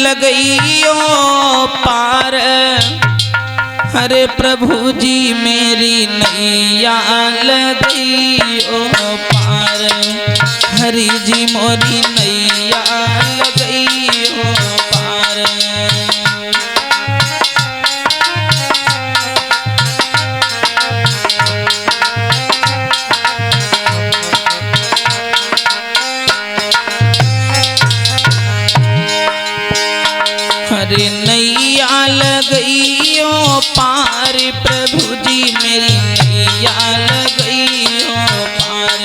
लगइयो पार, हरे प्रभु जी मेरी नैया लगइयो पार, हरि जी मोरी नैया लगइयो पार। हरे नैया लगइयो पार, प्रभु जी मेरी नैया लगइयो पार,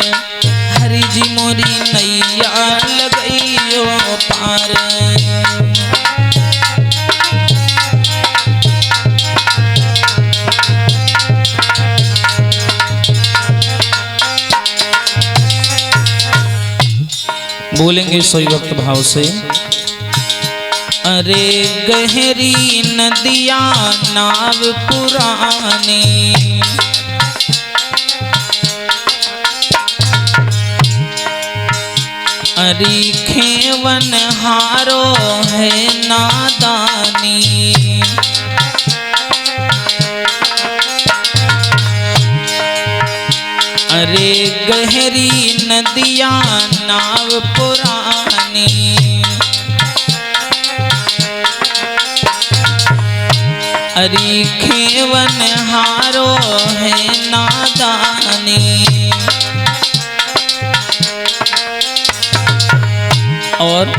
हरि जी मोरी नैया लगइयो पार। बोलेंगे सही वक्त भाव से। अरे गहरी नदिया नाव पुरानी, अरे खेवन हारो है नादानी, अरे गहरी नदिया नाव पुरानी, अरे खेवन हारो है नादानी, और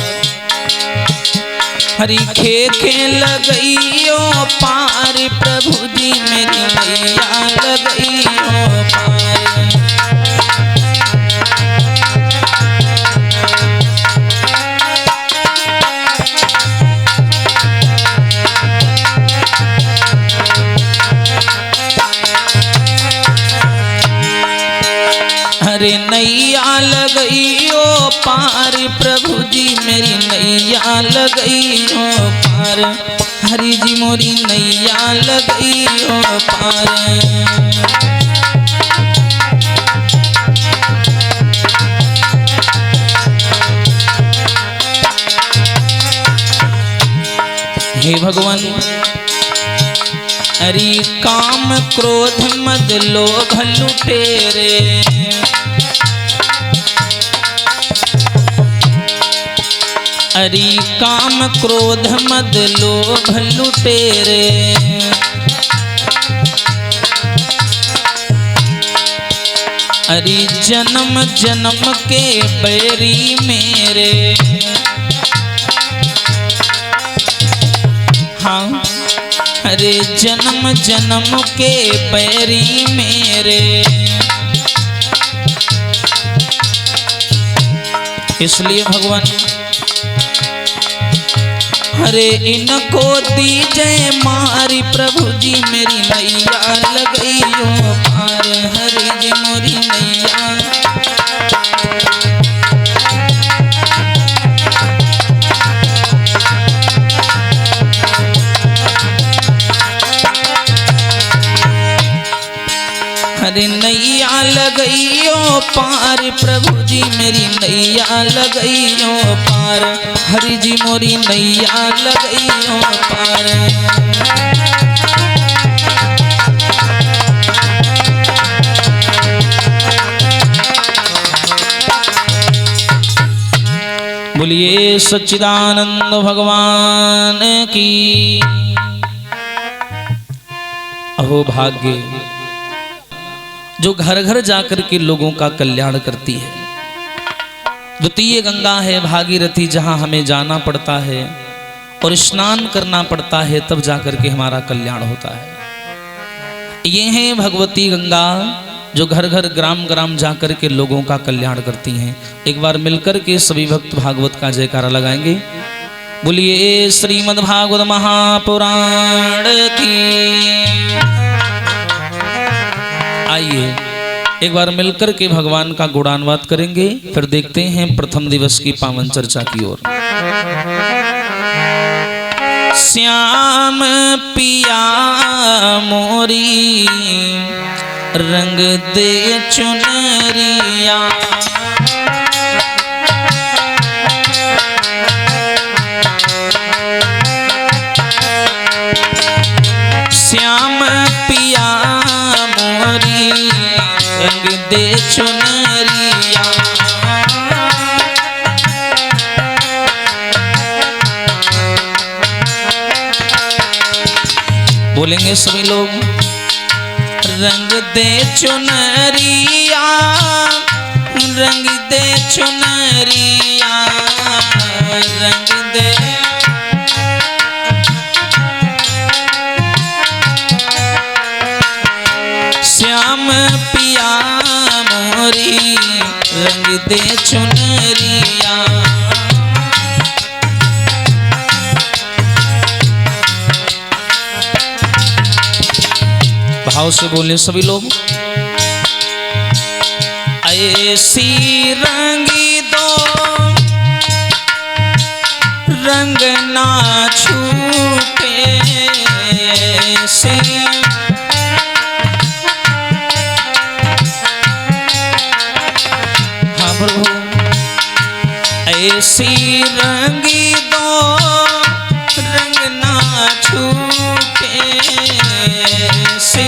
हरि खे लगइयो पार, प्रभु जी मेरी नैया लगइयो पार। हरे नैया लगइयो पार, प्रभु जी मेरी नैया लगइयो पार, हरि जी मोरी नैया लगइयो पार। हे भगवान, अरे काम क्रोध मद लोभ लुटेरे, अरे काम क्रोध मद लोभ लुटेरे, अरे जन्म जन्म के बैरी मेरे, हाँ अरे जन्म जन्म के बैरी मेरे। इसलिए भगवान हरे इनको दीजे मारी, प्रभु जी मेरी नैया लगइयो पार, हरे जी मोरी नैया। हरे नैया लगइयो पार, प्रभु जी मेरी नैया लगइयो पार, हरि जी मोरी नैया लगइयो पार। बोलिए सच्चिदानंद भगवान की। अहो भाग्य जो घर घर जाकर के लोगों का कल्याण करती है। द्वितीय गंगा है भागीरथी, जहां हमें जाना पड़ता है और स्नान करना पड़ता है, तब जाकर के हमारा कल्याण होता है। ये है भगवती गंगा जो घर घर ग्राम ग्राम जाकर के लोगों का कल्याण करती हैं। एक बार मिलकर के सभी भक्त भागवत का जयकारा लगाएंगे। बोलिए श्रीमद् भागवत महापुराण की। आइए एक बार मिलकर के भगवान का गुणानुवाद करेंगे, फिर देखते हैं प्रथम दिवस की पावन चर्चा की ओर। श्याम पिया मोरी रंग दे चुनरिया, दे चुनरिया। बोलेंगे सभी लोग, रंग दे चुनरिया, रंग दे चुनरिया, रंग दे। श्याम पिया मोरी रंग दे चुनरिया। भाव से बोले सभी लोग, ऐसी रंगी दो रंग ना छूटे, ऐसी ऐसी रंगी दो रंग ना छूटे, ऐसी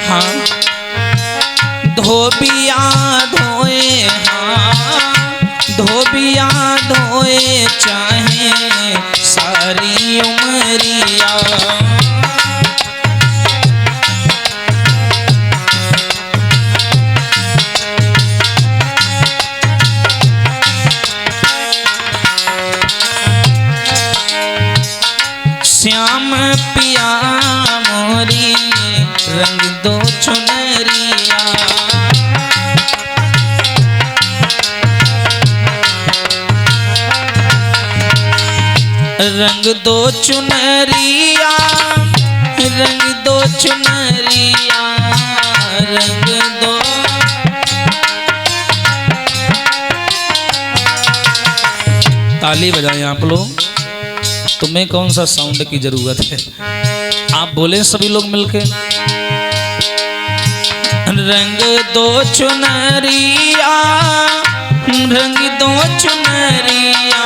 हाँ धोबिया धोए, हाँ धोबिया धोए चाहे सारी उमरिया। श्याम पिया मोरी रंग दो चुनरिया। रंग दो चुनरिया, रंग दो चुनरिया, रंग दो। ताली बजाएं आप लोग। तुम्हें कौन सा साउंड की जरूरत है? आप बोले सभी लोग मिलके, रंग दो चुनरिया, रंग दो चुनरिया,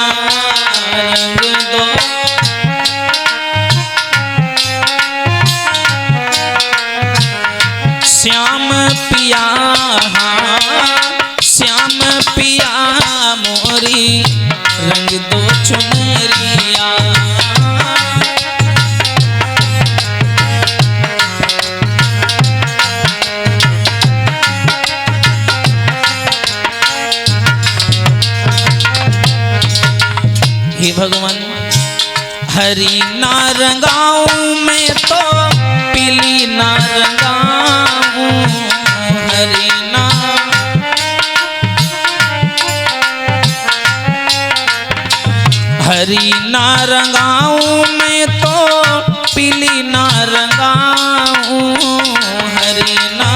रंग दो। श्याम पिया, श्याम पिया मोरी रंग दो चुनरिया। हे भगवान, हरी ना रंगाऊं मैं तो पीली ना रंगाऊं, हरी ना हरी ना रंगाऊं मैं तो पीली ना रंगाऊं, हरी ना।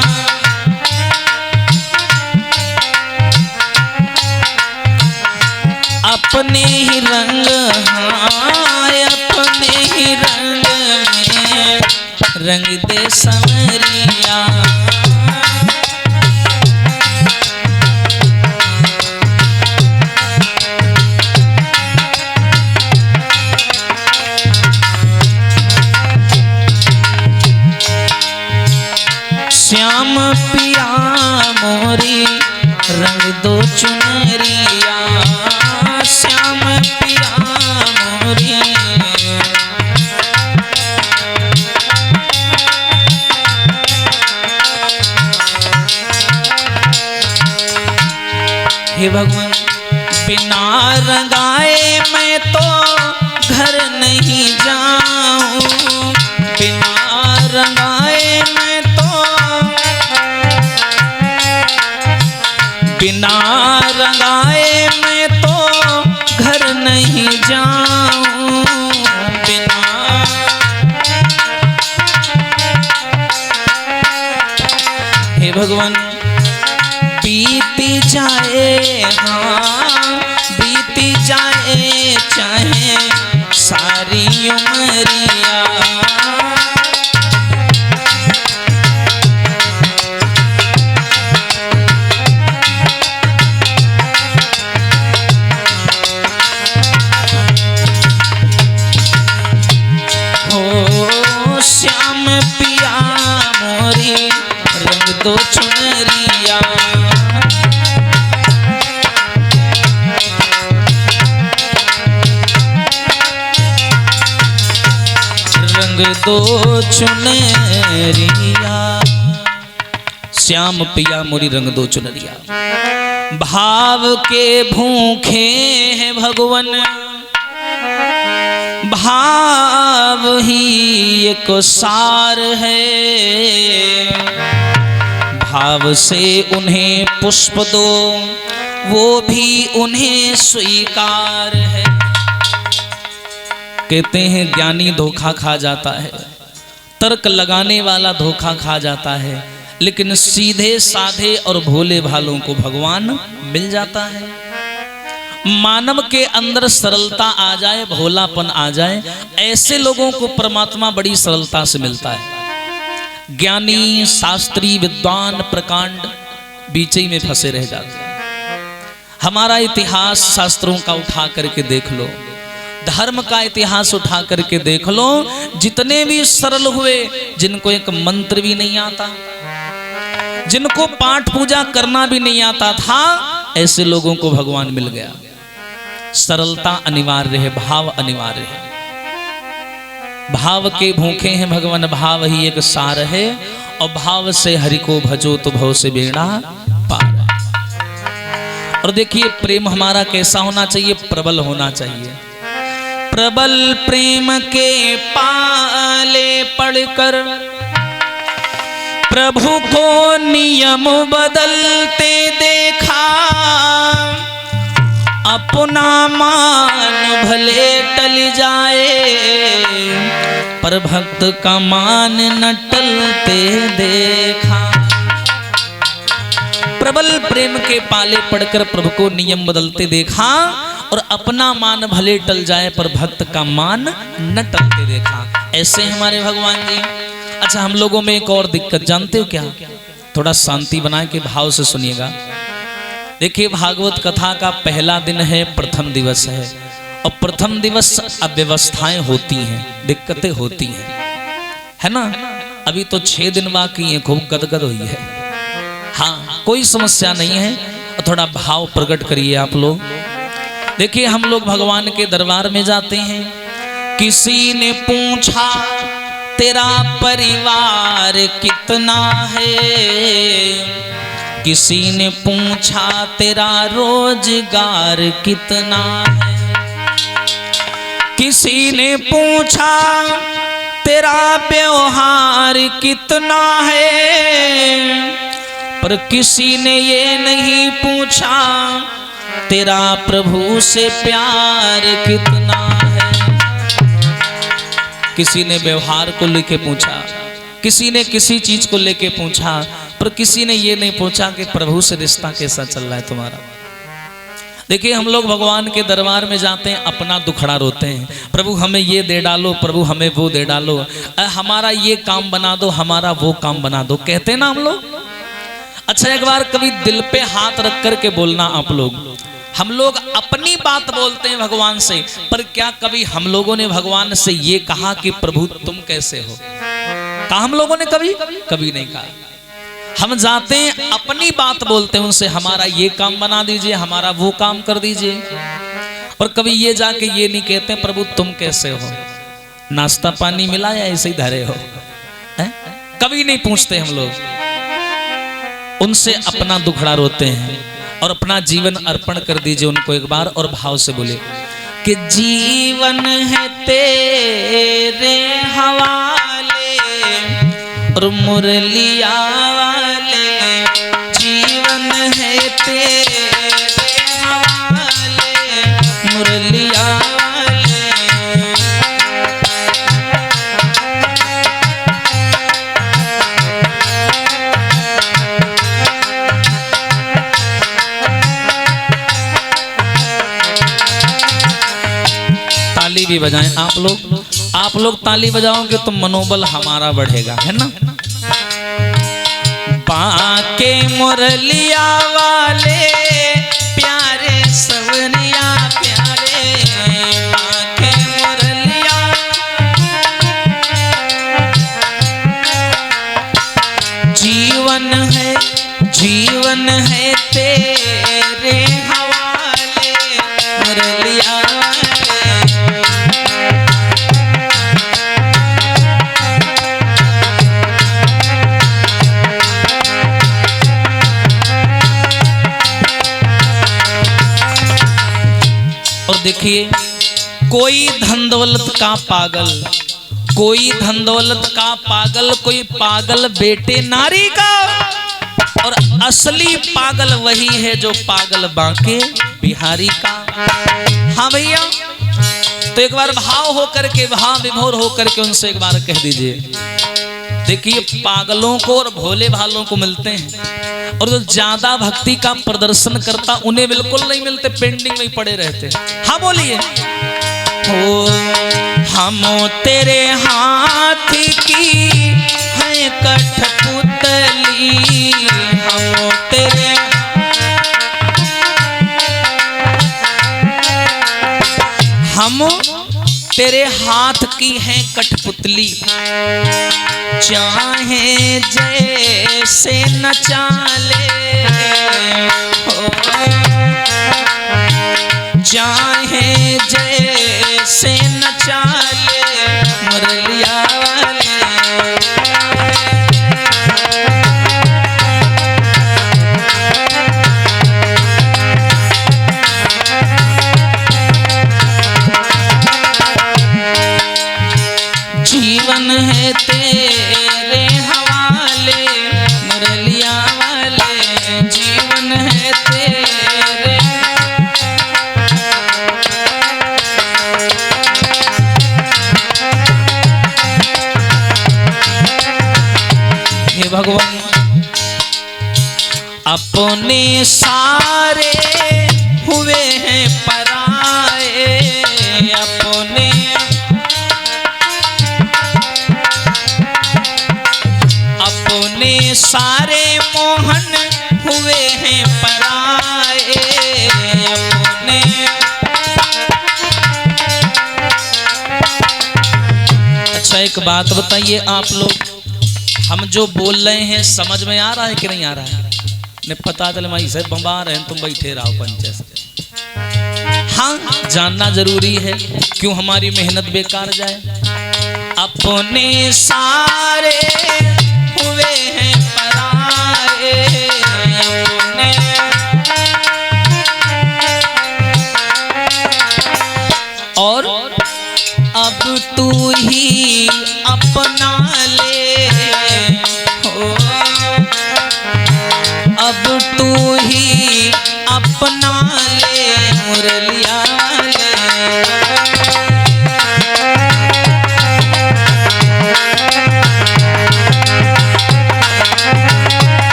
अपने ही रंग, हाँ अपने ही रंग में रंग दे संवरिया। श्याम पिया मोरी रंग दो चुनरिया, श्याम पिया मोरी। हे भगवान, बिना रंगाए मैं तो घर नहीं जाऊं, बिना रंगाए मैं तो, बिना रंगाए मैं तो घर नहीं जाऊं, बिना। हे भगवान, बीती जाए, हाँ बीती जाए चाहे सारी उमरिया। दो चुनरिया। रंग दो चुनरिया, श्याम पिया मोरी रंग दो चुनरिया। भाव के भूखे हैं भगवन, भाव ही एक सार है। भाव से उन्हें पुष्प दो, वो भी उन्हें स्वीकार है। कहते हैं ज्ञानी धोखा खा जाता है, तर्क लगाने वाला धोखा खा जाता है, लेकिन सीधे साधे और भोले भालों को भगवान मिल जाता है। मानव के अंदर सरलता आ जाए, भोलापन आ जाए, ऐसे लोगों को परमात्मा बड़ी सरलता से मिलता है। ज्ञानी शास्त्री विद्वान प्रकांड बीच ही में फंसे रह जाते हैं। हमारा इतिहास शास्त्रों का उठा करके देख लो, धर्म का इतिहास उठा करके देख लो, जितने भी सरल हुए, जिनको एक मंत्र भी नहीं आता, जिनको पाठ पूजा करना भी नहीं आता था, ऐसे लोगों को भगवान मिल गया। सरलता अनिवार्य है, भाव अनिवार्य है। भाव के भूखे हैं भगवान, भाव ही एक सार है। और भाव से हरि को भजो तो भव से बेड़ा पार। और देखिए प्रेम हमारा कैसा होना चाहिए, प्रबल होना चाहिए। प्रबल प्रेम के पाले पड़कर प्रभु को नियम बदलते देखा। अपना मान भले टल जाए, पर भक्त का मान न टलते देखा। प्रबल प्रेम के पाले पड़कर प्रभु को नियम बदलते देखा, और अपना मान भले टल जाए पर भक्त का मान न टलते देखा। ऐसे हमारे भगवान जी। अच्छा, हम लोगों में एक और दिक्कत जानते हो क्या? थोड़ा शांति बना के भाव से सुनिएगा। देखिए, भागवत कथा का पहला दिन है, प्रथम दिवस है, और प्रथम दिवस अव्यवस्थाएं होती हैं, दिक्कतें होती हैं, है ना। अभी तो 6 दिन बाकी है, खूब गदगद हुई है। हाँ, कोई समस्या नहीं है, और थोड़ा भाव प्रकट करिए आप लोग। देखिए, हम लोग भगवान के दरबार में जाते हैं। किसी ने पूछा तेरा परिवार कितना है, किसी ने पूछा तेरा रोजगार कितना है, किसी ने पूछा तेरा व्यवहार कितना है, पर किसी ने ये नहीं पूछा तेरा प्रभु से प्यार कितना है। किसी ने व्यवहार को लेके पूछा, किसी ने किसी चीज को लेके पूछा, पर किसी ने ये नहीं पूछा कि प्रभु से रिश्ता कैसा चल रहा है तुम्हारा। देखिए, हम लोग भगवान के दरबार में जाते हैं, अपना दुखड़ा रोते हैं, प्रभु हमें ये दे डालो, प्रभु हमें वो दे डालो, हमारा ये काम बना दो, हमारा वो काम बना दो, कहते हैं ना हम लोग। अच्छा, एक बार कभी दिल पे हाथ रख करके बोलना आप लोग। हम लोग अपनी बात बोलते हैं भगवान से, पर क्या कभी हम लोगों ने भगवान से ये कहा कि प्रभु तुम कैसे हो? कहा हम लोगों ने कभी? कभी नहीं कहा। हम जाते हैं, अपनी बात बोलते हैं उनसे, हमारा ये काम बना दीजिए, हमारा वो काम कर दीजिए, और कभी ये जाके ये नहीं कहते प्रभु तुम कैसे हो, नाश्ता पानी मिला या ऐसे ही धरे हो, है? कभी नहीं पूछते हम लोग। उनसे अपना दुखड़ा रोते हैं, और अपना जीवन अर्पण कर दीजिए उनको एक बार, और भाव से बोले कि जीवन है तेरे हवाले और मुरलिया वाले, जीवन है तेरे हवाले मुरलिया वाले। ताली भी बजाएं आप लोग ताली बजाओगे तो मनोबल हमारा बढ़ेगा, है ना। बाके मुरलिया वाले प्यारे सवरिया प्यारे, बाके मुरलिया जीवन है तेरे हवाले मुरलिया और देखिए, कोई धन दौलत का पागल, कोई धन दौलत का पागल, कोई पागल बेटे नारी का, और असली पागल वही है जो पागल बांके बिहारी का। हाँ भैया, तो एक बार भाव होकर के, भाव विभोर होकर के उनसे एक बार कह दीजिए। देखिए, पागलों को और भोले भालों को मिलते हैं, और जो ज्यादा भक्ति का प्रदर्शन करता उन्हें बिल्कुल नहीं मिलते, पेंडिंग में ही पड़े रहते। हाँ बोलिए। हो हम तेरे हाथ की है कठपुतली, हम तेरे हम तेरे हाथ की है कठपुतली, चाहे जैसे नचा ले, चाहे जैसे नचा ले मुरलिया वाले। जीवन है तेरे हवाले मुरलिया वाले, जीवन है तेरे। हे भगवान, अपने सारे हुए हैं पराए, अपने अपने सारे मोहन हुए हैं पराए, अपने। अच्छा एक बात बताइए आप लोग, हम जो बोल रहे हैं समझ में आ रहा है कि नहीं आ रहा है? नहीं पता चले मैं इसे बंबा रहे हैं, तुम बैठे रहो पंचे से। हाँ, जानना जरूरी है, क्यों हमारी मेहनत बेकार जाए। अपने सारे हुए हैं पराए, अपने। और अब तू ही अपना ले, हो अब तू ही अपना ले मुरलिया ले।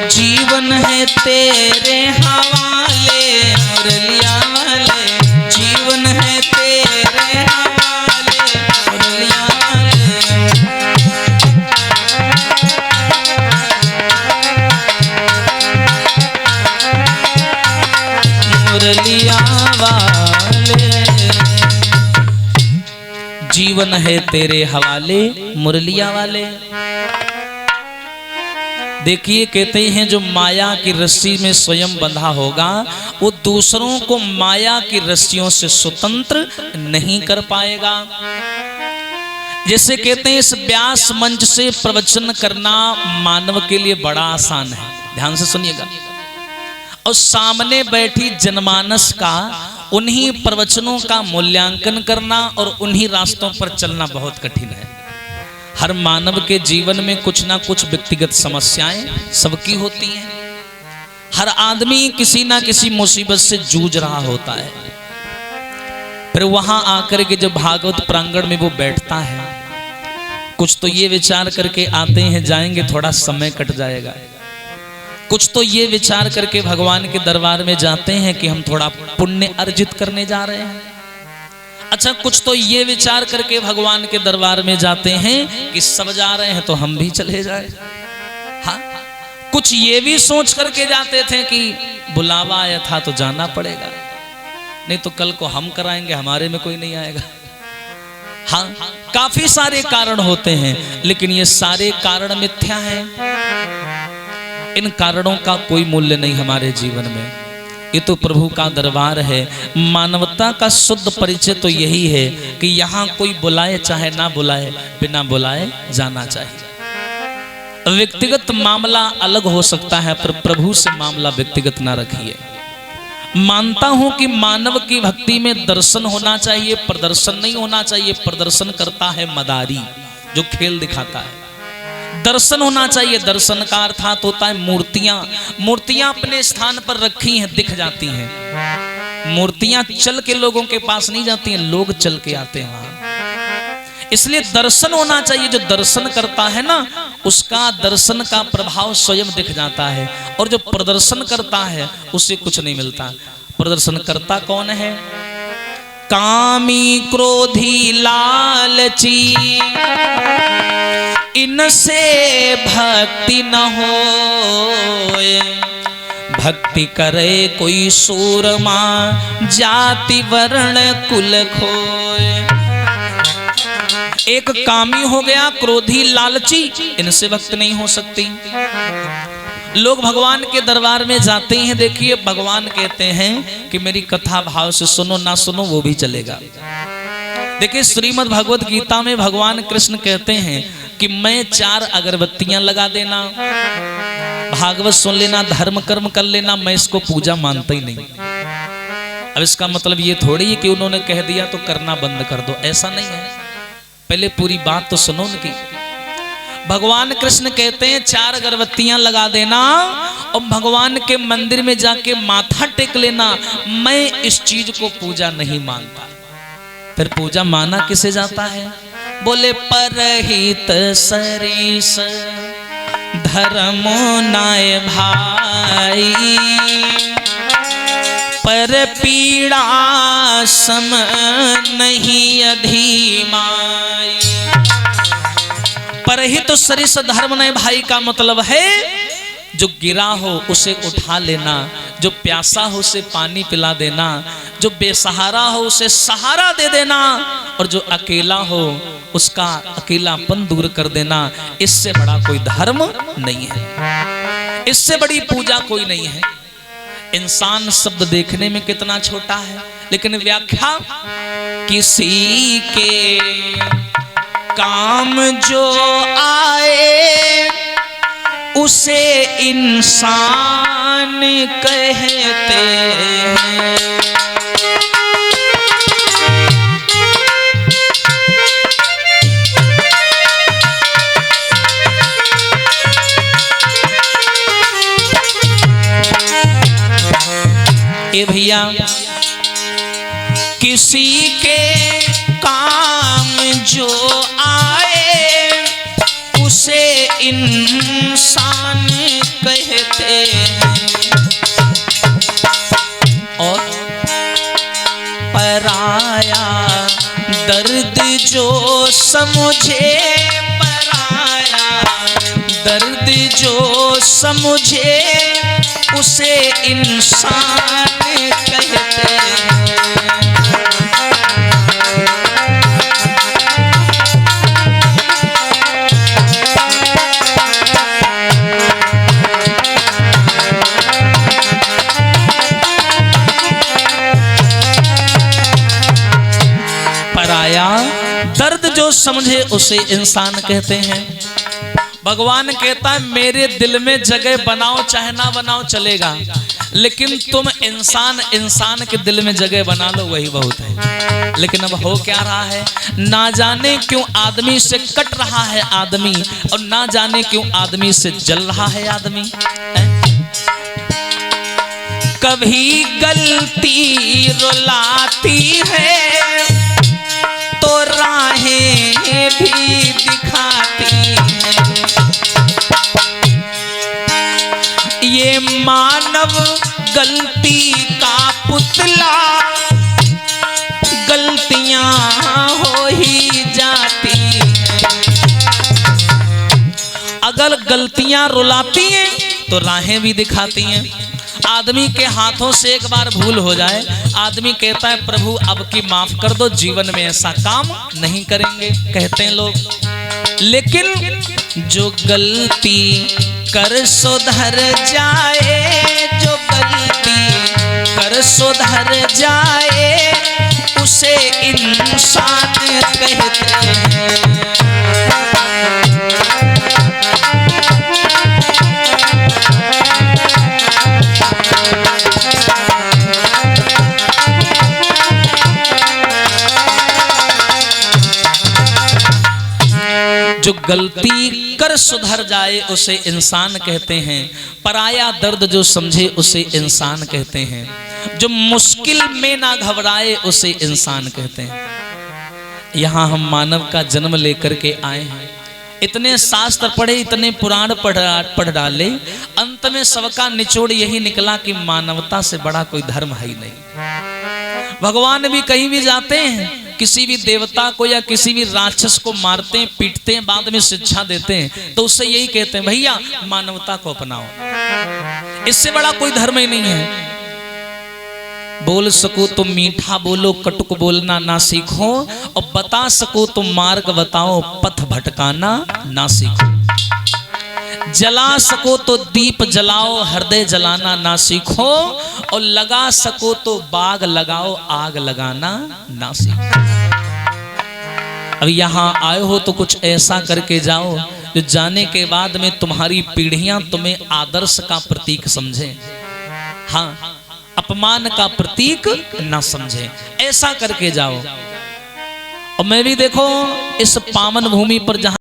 जीवन है तेरे हवाले मुरलिया वाले, जीवन है तेरे हवाले मुरलिया वाले। मुरलिया वाले, जीवन है तेरे हवाले मुरलिया वाले। देखिए, कहते हैं जो माया की रस्सी में स्वयं बंधा होगा वो दूसरों को माया की रस्सियों से स्वतंत्र नहीं कर पाएगा। जैसे कहते हैं, इस व्यास मंच से प्रवचन करना मानव के लिए बड़ा आसान है, ध्यान से सुनिएगा, और सामने बैठी जनमानस का उन्हीं प्रवचनों का मूल्यांकन करना और उन्हीं रास्तों पर चलना बहुत कठिन है। हर मानव के जीवन में कुछ ना कुछ व्यक्तिगत समस्याएं सबकी होती हैं। हर आदमी किसी ना किसी मुसीबत से जूझ रहा होता है। फिर वहां आकर के जब भागवत प्रांगण में वो बैठता है, कुछ तो ये विचार करके आते हैं जाएंगे थोड़ा समय कट जाएगा, कुछ तो ये विचार करके भगवान के दरबार में जाते हैं कि हम थोड़ा पुण्य अर्जित करने जा रहे हैं। अच्छा, कुछ तो ये विचार करके भगवान के दरबार में जाते हैं कि सब जा रहे हैं तो हम भी चले जाए। हाँ, कुछ ये भी सोच करके जाते थे कि बुलावा आया था तो जाना पड़ेगा, नहीं तो कल को हम कराएंगे, हमारे में कोई नहीं आएगा। हाँ, काफी सारे कारण होते हैं, लेकिन ये सारे कारण मिथ्या हैं। इन कारणों का कोई मूल्य नहीं हमारे जीवन में। ये तो प्रभु का दरबार है। मानवता का शुद्ध परिचय तो यही है कि यहाँ कोई बुलाए चाहे ना बुलाए, बिना बुलाए जाना चाहिए। व्यक्तिगत मामला अलग हो सकता है, पर प्रभु से मामला व्यक्तिगत ना रखिए। मानता हूं कि मानव की भक्ति में दर्शन होना चाहिए, प्रदर्शन नहीं होना चाहिए। प्रदर्शन करता है मदारी, जो खेल दिखाता है। दर्शन होना चाहिए। दर्शन का अर्थात होता है मूर्तियां। मूर्तियां अपने स्थान पर रखी हैं, दिख जाती हैं। मूर्तियां चल के लोगों के पास नहीं जाती हैं, लोग चल के आते हैं वहां। इसलिए दर्शन होना चाहिए। जो दर्शन करता है ना, उसका दर्शन का प्रभाव स्वयं दिख जाता है। और जो प्रदर्शन करता है उससे कुछ नहीं मिलता। प्रदर्शन करता कौन है? कामी, क्रोधी, लालची, इनसे भक्ति न होए। भक्ति करे कोई सूरमा, जाति वर्ण कुल खोए। एक कामी हो गया, क्रोधी, लालची, इनसे भक्ति नहीं हो सकती। लोग भगवान के दरबार में जाते हैं, देखिए भगवान कहते हैं कि मेरी कथा भाव से सुनो, ना सुनो वो भी चलेगा। देखिए श्रीमद् भगवत गीता में भगवान कृष्ण कहते हैं कि मैं 4 अगरबत्तियां लगा देना, भागवत सुन लेना, धर्म कर्म कर लेना, मैं इसको पूजा मानता ही नहीं। अब इसका मतलब ये थोड़ी है कि उन्होंने कह दिया तो करना बंद कर दो, ऐसा नहीं है। पहले पूरी बात तो सुनो उनकी। भगवान कृष्ण कहते हैं 4 अगरबत्तियां लगा देना और भगवान के मंदिर में जाके माथा टेक लेना, मैं इस चीज को पूजा नहीं मानता। फिर पूजा माना किसे जाता है? बोले परहित सरिस धर्मो नाय भाई, पर पीड़ा सम नहीं अधिमाई। परहित सरिस धर्म नय भाई का मतलब है जो गिरा हो उसे उठा लेना, जो प्यासा हो उसे पानी पिला देना, जो बेसहारा हो उसे सहारा दे देना, और जो अकेला हो उसका अकेलापन दूर कर देना। इससे बड़ा कोई धर्म नहीं है, इससे बड़ी पूजा कोई नहीं है। इंसान शब्द देखने में कितना छोटा है, लेकिन व्याख्या किसी के काम जो आए उसे इंसान कहते हैं। ए भैया, किसी के काम जो आए उसे इंसान कहते हैं। और पराया दर्द जो समझे, पराया दर्द जो समझे उसे इंसान कहते हैं। पराया दर्द जो समझे उसे इंसान कहते हैं। भगवान कहता है मेरे दिल में जगह बनाओ चाहे ना बनाओ चलेगा, लेकिन तुम इंसान के दिल में जगह बना लो, वही बहुत है। लेकिन अब हो क्या रहा है, ना जाने क्यों आदमी से कट रहा है आदमी, और ना जाने क्यों आदमी से जल रहा है आदमी। कभी गलती रुलाती है तो राहें भी दिखाती है। ये मानव गलती का पुतला, गलतियां हो ही जाती हैं। अगर गलतियां रुलाती हैं तो राहें भी दिखाती हैं, आदमी के हाथों से एक बार भूल हो जाए, आदमी कहता है प्रभु अब की माफ कर दो, जीवन में ऐसा काम नहीं करेंगे, कहते हैं लोग। लेकिन जो गलती कर सुधर जाए, जो गलती कर सुधर जाए, उसे इंसान कहते हैं। जो गलती कर सुधर जाए उसे इंसान कहते हैं, पराया दर्द जो समझे उसे इंसान कहते हैं, जो मुश्किल में ना घबराए उसे इंसान कहते हैं। यहाँ हम मानव का जन्म लेकर के आए हैं, इतने शास्त्र पढ़े, इतने पुराण पढ़ डाले, अंत में सबका निचोड़ यही निकला कि मानवता से बड़ा कोई धर्म है ही नहीं। भगवान भी कहीं भी जाते हैं, किसी भी देवता को या किसी भी राक्षस को मारते हैं, पीटते हैं, बाद में शिक्षा देते हैं, तो उससे यही कहते हैं भैया मानवता को अपनाओ, इससे बड़ा कोई धर्म ही नहीं है। बोल सको तो मीठा बोलो, कटुक बोलना ना सीखो, और बता सको तो मार्ग बताओ, पथ भटकाना ना सीखो। जला सको तो दीप जलाओ, हृदय जलाना ना सीखो, और लगा सको तो बाग लगाओ, आग लगाना ना सीखो। अब यहाँ आए हो तो कुछ ऐसा करके जाओ जो जाने के बाद में तुम्हारी पीढ़ियां तुम्हें आदर्श का प्रतीक समझे, हाँ अपमान का प्रतीक ना समझे, ऐसा करके जाओ। और मैं भी देखो इस पावन भूमि पर जहां